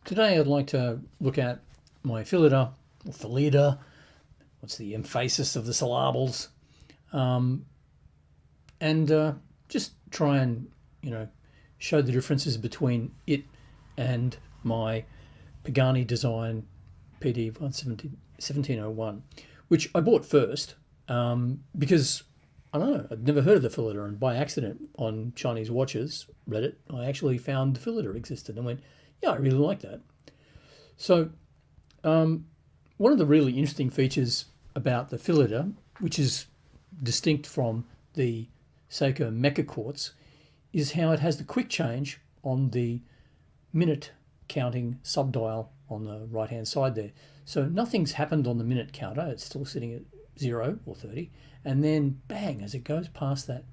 Today I'd like to look at my Phylida, what's the emphasis of the syllables, and just try and, show the differences between it and my Pagani design PD 1701, which I bought first because, I don't know, I'd never heard of the Phylida, and by accident on Chinese watches, Reddit, I actually found the Phylida existed and went, yeah, I really like that. So one of the really interesting features about the Phylida, which is distinct from the Seiko Mecha Quartz, is how it has the quick change on the minute counting subdial on the right hand side there. So nothing's happened on the minute counter, it's still sitting at 0 or 30, and then bang, as it goes past that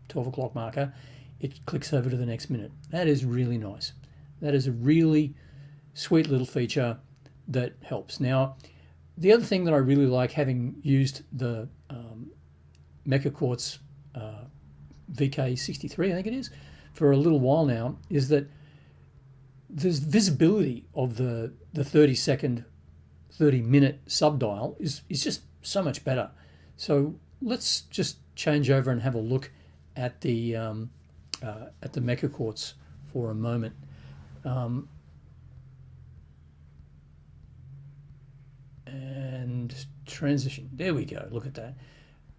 12 o'clock marker, it clicks over to the next minute. That is really nice. That is a really sweet little feature that helps. Now, the other thing that I really like, having used the Mecha Quartz VK63, I think it is, for a little while now, is that there's visibility of the 30-second, 30-minute subdial is just so much better. So let's just change over and have a look at the Mecha Quartz for a moment. And transition, there we go, look at that.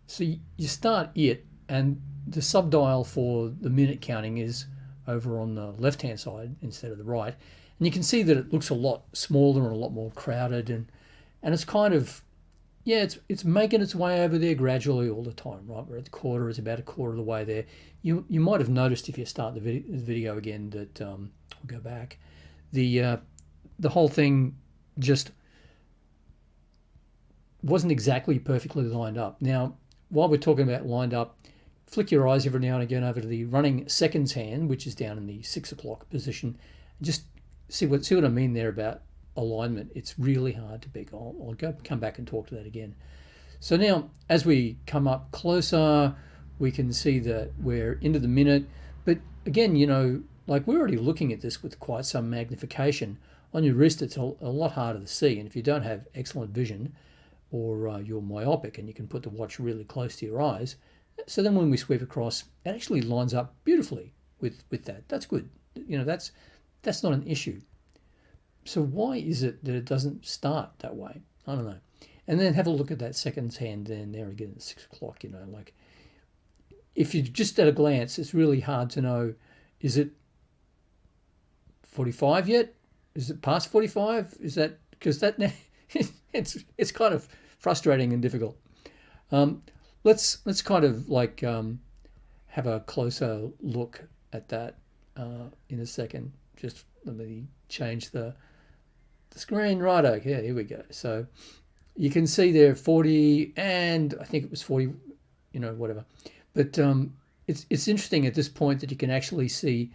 So you start it, and the subdial for the minute counting is over on the left hand side instead of the right, and you can see that it looks a lot smaller and a lot more crowded, and it's kind of, yeah, it's making its way over there gradually all the time, right? We're at the quarter, it's about a quarter of the way there. You might have noticed, if you start the video again, that I'll go back, the whole thing just wasn't exactly perfectly lined up. Now, while we're talking about lined up, flick your eyes every now and again over to the running seconds hand, which is down in the 6 o'clock position. Just see what I mean there about alignment. It's really hard to pick. I'll come back and talk to that again. So now, as we come up closer, we can see that we're into the minute. But again, like, we're already looking at this with quite some magnification. On your wrist, it's a lot harder to see. And if you don't have excellent vision, or you're myopic and you can put the watch really close to your eyes, so then when we sweep across, it actually lines up beautifully with that. That's good. That's not an issue. So why is it that it doesn't start that way? I don't know. And then have a look at that seconds hand there again at 6 o'clock. Like, if you just at a glance, it's really hard to know, is it 45 yet? Is it past 45? Is that, because that it's kind of frustrating and difficult. Let's kind of like have a closer look at that in a second. Just let me change the screen. Right, okay, yeah, here we go. So you can see there 40, and I think it was 40, whatever. But it's interesting at this point that you can actually see,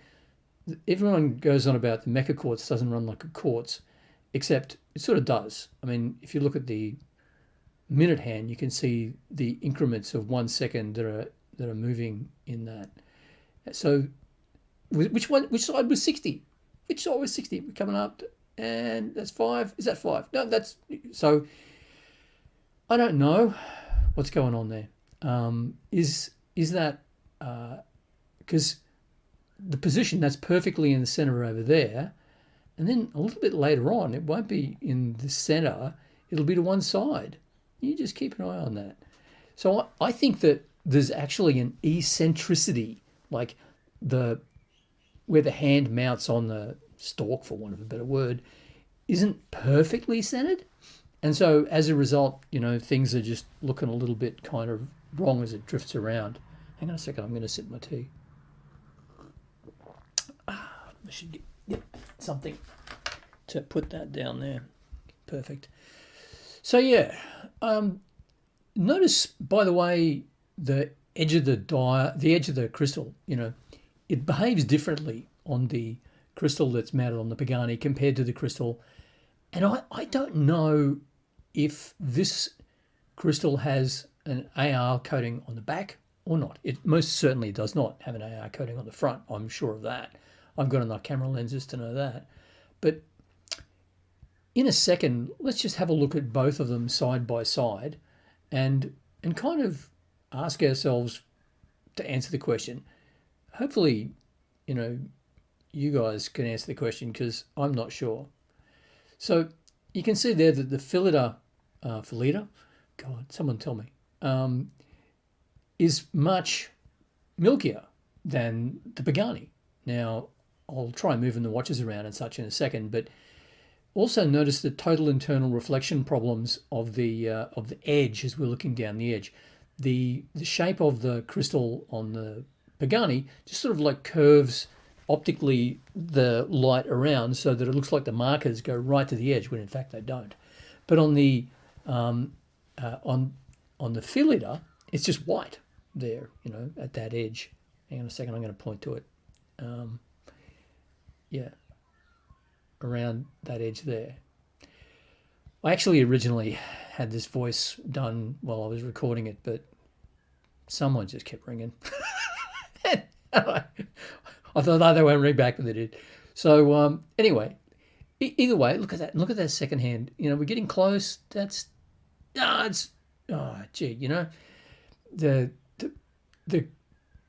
everyone goes on about the Mecha Quartz doesn't run like a quartz, except it sort of does. I mean, if you look at the minute hand, you can see the increments of 1 second that are moving in that. So which side was 60? Which side was 60? We're coming up, and that's 5. Is that 5? No, that's, so I don't know what's going on there. Is that because the position that's perfectly in the center over there, and then a little bit later on, it won't be in the center, it'll be to one side. You just keep an eye on that. So I think that there's actually an eccentricity, like where the hand mounts on the stalk, for want of a better word, isn't perfectly centered. And so as a result, things are just looking a little bit kind of wrong as it drifts around. Hang on a second, I'm going to sip my tea. I should get something to put that down there. Perfect. So yeah, notice, by the way, the edge of the edge of the crystal, it behaves differently on the crystal that's mounted on the Pagani compared to the crystal. And I don't know if this crystal has an AR coating on the back or not. It most certainly does not have an AR coating on the front. I'm sure of that. I've got enough camera lenses to know that. But in a second, let's just have a look at both of them side by side and kind of ask ourselves to answer the question. Hopefully, you know, you guys can answer the question because I'm not sure. So you can see there that the Phylida, God, someone tell me, is much milkier than the Pagani. Now, I'll try moving the watches around and such in a second, but also notice the total internal reflection problems of the edge as we're looking down the edge. The shape of the crystal on the Pagani just sort of like curves optically the light around so that it looks like the markers go right to the edge when in fact they don't. But on the Phylida, it's just white there, you know, at that edge. Hang on a second, I'm going to point to it. Yeah, around that edge there. I actually originally had this voice done while I was recording it, but someone just kept ringing. I thought, oh, they won't ring back, but they did. So anyway, either way, look at that. Look at that second hand. You know, we're getting close. That's, gee, you know, the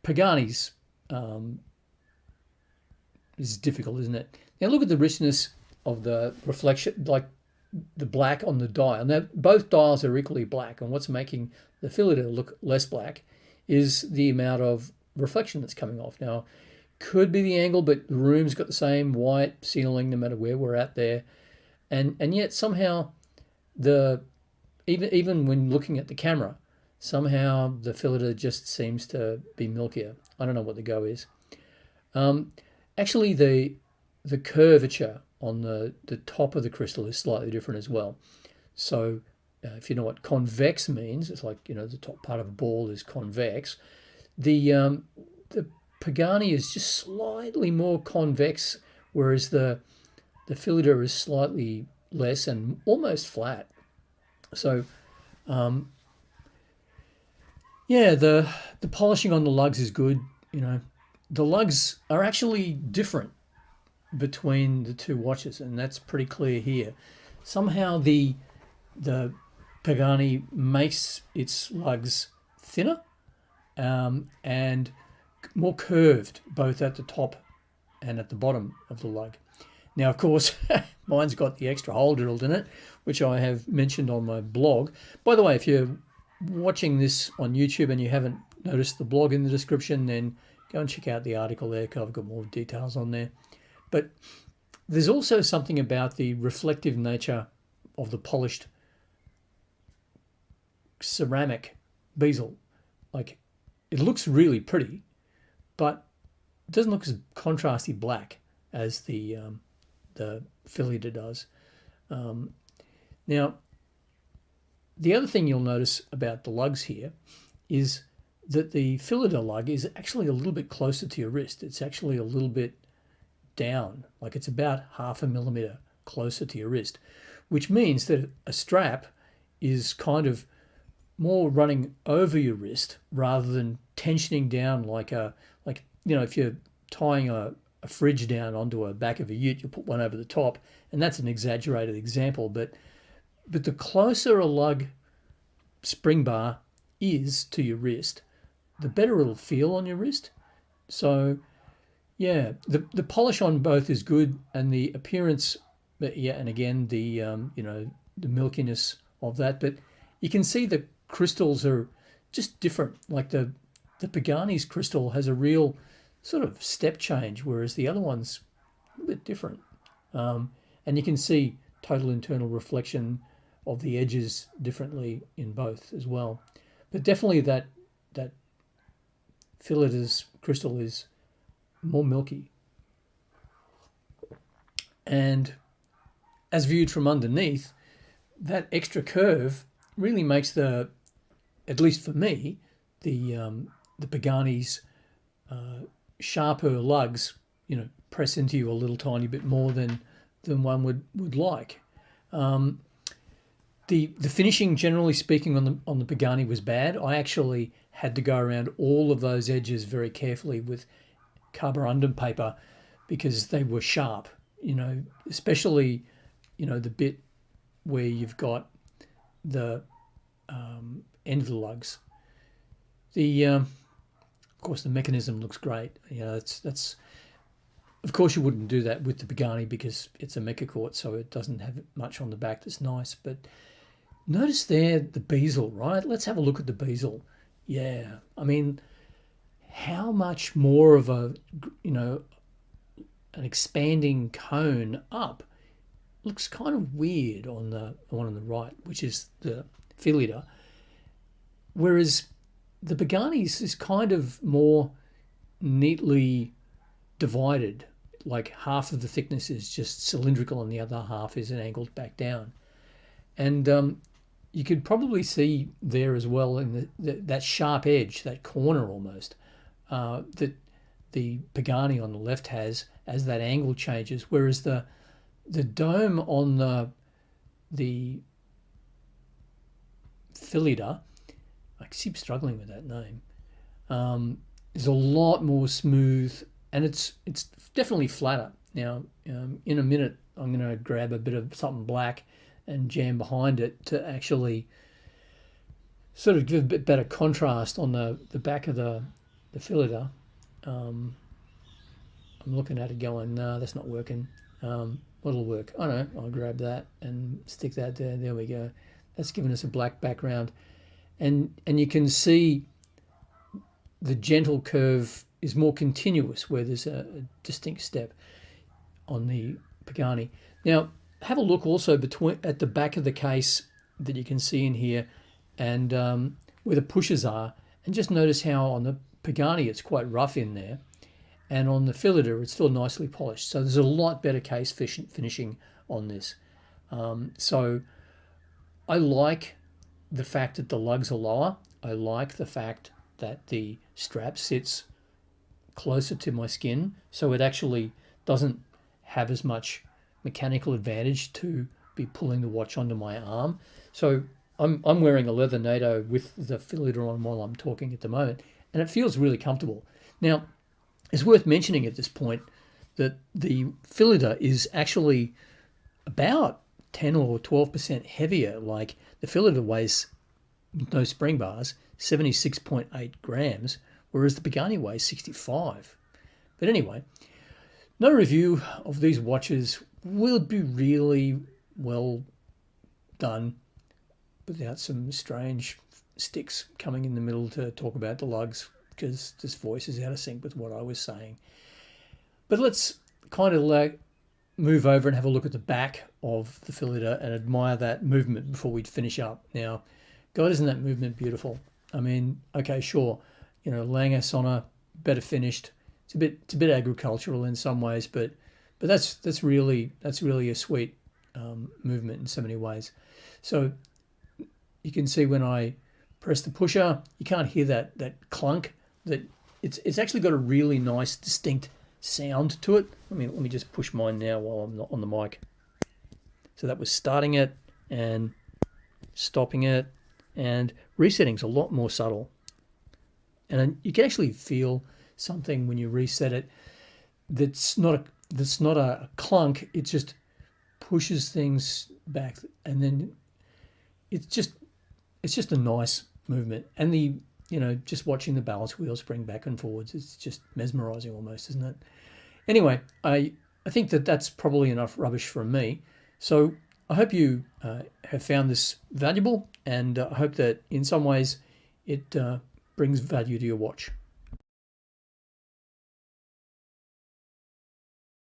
Pagani's is difficult, isn't it? Now look at the richness of the reflection, like the black on the dial. Now both dials are equally black, and what's making the Phylida look less black is the amount of reflection that's coming off. Now, could be the angle, but the room's got the same white ceiling no matter where we're at there, and yet somehow even when looking at the camera, somehow the Phylida just seems to be milkier. I don't know what the go is. Actually, the curvature on the top of the crystal is slightly different as well. So if you know what convex means, it's like, you know, the top part of a ball is convex. The Pagani is just slightly more convex, whereas the Phylida is slightly less and almost flat. So yeah, the polishing on the lugs is good. You know, the lugs are actually different between the two watches, and that's pretty clear here. Somehow the Pagani makes its lugs thinner and more curved, both at the top and at the bottom of the lug. Now, of course, mine's got the extra hole drilled in it, which I have mentioned on my blog. By the way, if you're watching this on YouTube and you haven't noticed the blog in the description, then go and check out the article there because I've got more details on there. But there's also something about the reflective nature of the polished ceramic bezel. Like, it looks really pretty, but it doesn't look as contrasty black as the Phylida does. Now, the other thing you'll notice about the lugs here is that the Phylida lug is actually a little bit closer to your wrist. It's actually a little bit down, like it's about 0.5 millimeter closer to your wrist, which means that a strap is kind of more running over your wrist rather than tensioning down like you know, if you're tying a fridge down onto a back of a ute, you put one over the top, and that's an exaggerated example, but the closer a lug spring bar is to your wrist, the better it'll feel on your wrist. So yeah, the polish on both is good, and the appearance, yeah, and again the you know, the milkiness of that, but you can see the crystals are just different. Like the Pagani's crystal has a real sort of step change, whereas the other one's a bit different. And you can see total internal reflection of the edges differently in both as well. But definitely that Phylida's crystal is more milky. And as viewed from underneath, that extra curve really makes at least for me, the Pagani's sharper lugs, you know, press into you a little tiny bit more than one would like. The finishing, generally speaking, on the Pagani was bad. I actually had to go around all of those edges very carefully with carborundum paper because they were sharp. You know, especially, you know, the bit where you've got the end of the lugs. Of course, the mechanism looks great. You know, that's of course you wouldn't do that with the Pagani because it's a mecha court, so it doesn't have much on the back that's nice. But notice there the bezel, right? Let's have a look at the bezel. Yeah, I mean, how much more of a, you know, an expanding cone up looks kind of weird on the one on the right, which is the Phylida, whereas the Pagani's is kind of more neatly divided. Like half of the thickness is just cylindrical and the other half is angled back down. And you could probably see there as well in that sharp edge, that corner almost, that the Pagani on the left has as that angle changes, whereas the dome on the Phylida, I keep struggling with that name, is a lot more smooth, and it's definitely flatter. Now, in a minute, I'm going to grab a bit of something black and jam behind it to actually sort of give a bit better contrast on the back of the Phylida. I'm looking at it going, no, that's not working. What'll work? I know, I'll grab that and stick that there. There we go. That's giving us a black background. And you can see the gentle curve is more continuous where there's a distinct step on the Pagani. Now, have a look also at the back of the case that you can see in here and where the pushers are, and just notice how on the Pagani it's quite rough in there, and on the Phylida it's still nicely polished. So there's a lot better case finishing on this. So I like the fact that the lugs are lower. I like the fact that the strap sits closer to my skin, so it actually doesn't have as much mechanical advantage to be pulling the watch onto my arm. So I'm wearing a leather NATO with the Phylida on while I'm talking at the moment, and it feels really comfortable. Now, it's worth mentioning at this point that the Phylida is actually about 10 or 12% heavier. Like the Phylida weighs, no spring bars, 76.8 grams, whereas the Pagani weighs 65. But anyway, no review of these watches will be really well done without some strange sticks coming in the middle to talk about the lugs, because this voice is out of sync with what I was saying. But let's kind of move over and have a look at the back of the Phylida and admire that movement before we finish up. Now, God, isn't that movement beautiful? I mean, okay, sure, you know, Lange Sonne, better finished. It's a bit agricultural in some ways, but that's really a sweet movement in so many ways. So you can see when I press the pusher, you can't hear that clunk. That it's actually got a really nice, distinct sound to it. Let me just push mine now while I'm not on the mic. So that was starting it and stopping it, and resetting's a lot more subtle. And you can actually feel something when you reset it that's not a clunk. It just pushes things back, and then it's just a nice movement. And just watching the balance wheel spring back and forwards, it's just mesmerizing almost, isn't it? Anyway, I think that's probably enough rubbish from me. So I hope you have found this valuable, and I hope that in some ways it brings value to your watch.